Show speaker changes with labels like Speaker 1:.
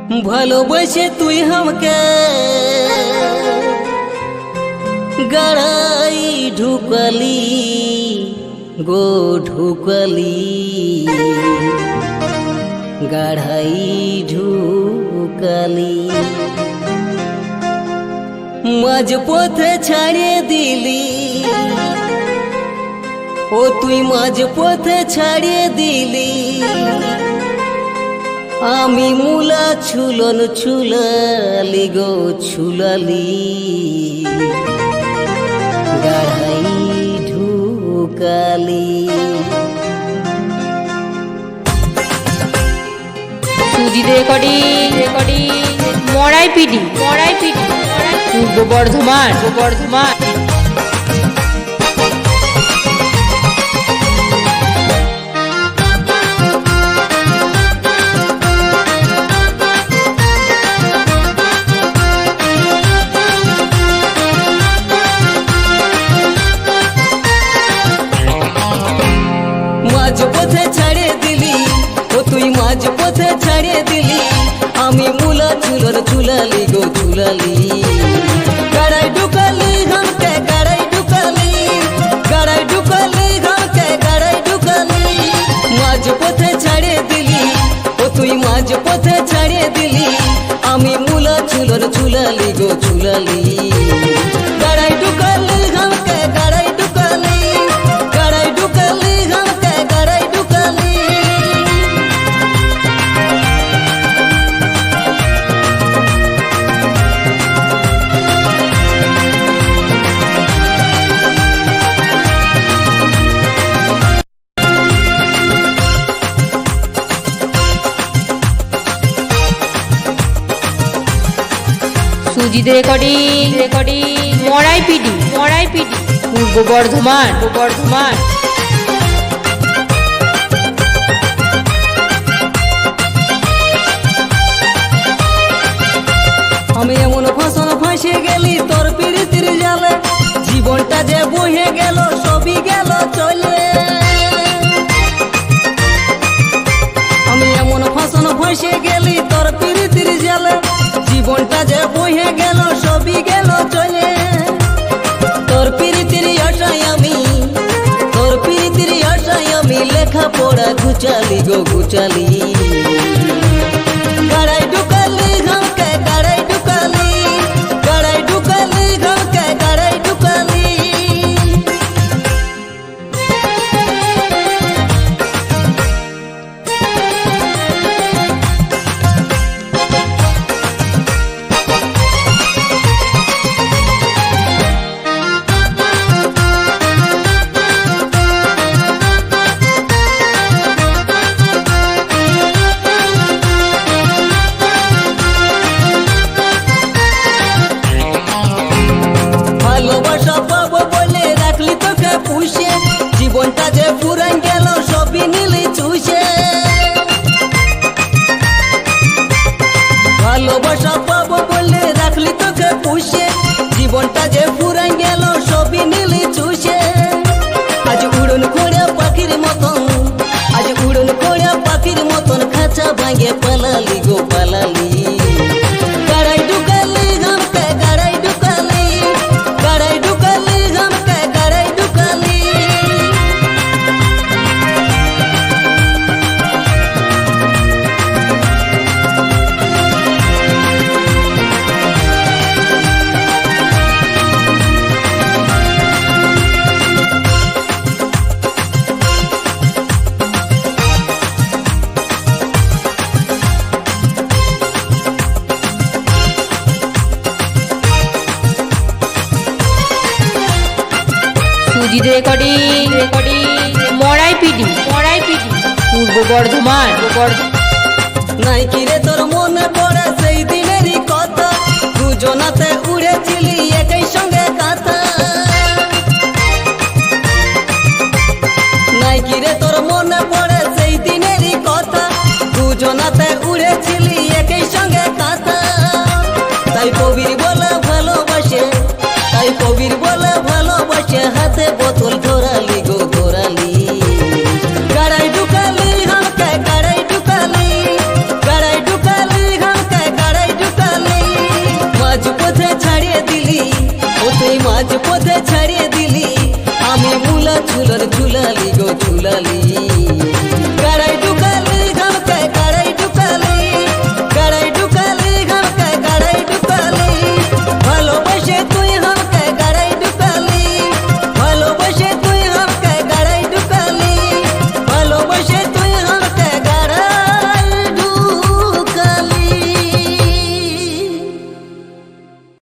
Speaker 1: ভালোবেসে তুই আমাকে গড়াই ঢুকালি গো ঢুকালি গড়াই ঢুকালি মাঝ পথে ছাড়িয়ে দিলি ও তুই মাঝ পথে ছাড়িয়ে দিলি আমি মুলা ছুলন ছুলালি গো ছুলালি গড়াই ঢুকালি।
Speaker 2: সুজিত রেকর্ডিং মরাইপিডি পূর্ব বর্ধমান
Speaker 1: মাঝ পথে ছাড়িয়ে দিলি ও তুই মাঝ পথে ছাড়িয়ে দিলি আমি মুলা ছুলন ছুলালি গো ছুলালি গড়াই ঢুকালি ঘামকে গড়াই ঢুকালি গড়াই ঢুকালি ঘামকে গড়াই ঢুকালি মাঝ পথে ছাড়িয়ে দিলি ও তুই মাঝ পথে ছাড়িয়ে দিলি আমি মুলা ছুলন ছুলালি গো ছুলালি গড়াই ঢুকালি ঘামকে গড়াই ঢুকালি গড়াই ঢুকালি ঘামকে গড়াই ঢুকালি।
Speaker 2: সুজিত রেকর্ডিং মরাইপিডি পূর্ব বর্ধমান
Speaker 1: আমি এমন ফসল ফাঁসে গেলি তোর পিড়িতির জালে জীবনটা যে বহে গেল সবই গেল চলে। আমি এমন ফসল ফাঁসে গেলি তোর পিড়িতির জালে জীবনটা যে বহে গেল সবই গেল চলে। তোর পিড়িতির আশায় আমি লেখাপড়া ঘুচালি গো ঘুচালি গড়াই ঢুকালি ঘামকে গড়াই ঢুকালি গড়াই ঢুকালি ঘামকে গড়াই ঢুকালি। ভালোবাসা পাবো বলে রাখলি তোকে পুষে জীবনটা যে পুরান গেল সবই নিলি চুষে। ভালোবাসা পাবো বলে রাখলি তোকে পুষে জীবনটা যে পুরান গেল সবই নিলি চুষে। আজ উড়ন করে পাখির মতন খাঁচা ভাঙে পালালি গো পালালি গড়াই ঢুকালি ঘামকে গড়াই ঢুকালি গড়াই ঢুকালি ঘামকে গড়াই ঢুকালি।
Speaker 2: সুজিত রেকর্ডিং মরাইপিডি পূর্ব বর্ধমান
Speaker 1: নাই কিরে তোর মনে পড়ে সেই দিনেরই কথা দুজনাতে উড়েছিলি একই সঙ্গে কথা। নাই কিরে তোর মনে পড়ে সেই দিনেরই কথা দুজনাতে উড়েছিলি একই সঙ্গে কথা। তাই কবির বলে ভালোবাসে হাতে বোতল ধরালি গো ধরালি গড়াই ঢুকালি ঘামকে গড়াই ঢুকালি মুলা ঝুলার ঝুলালি গো ঝুলালি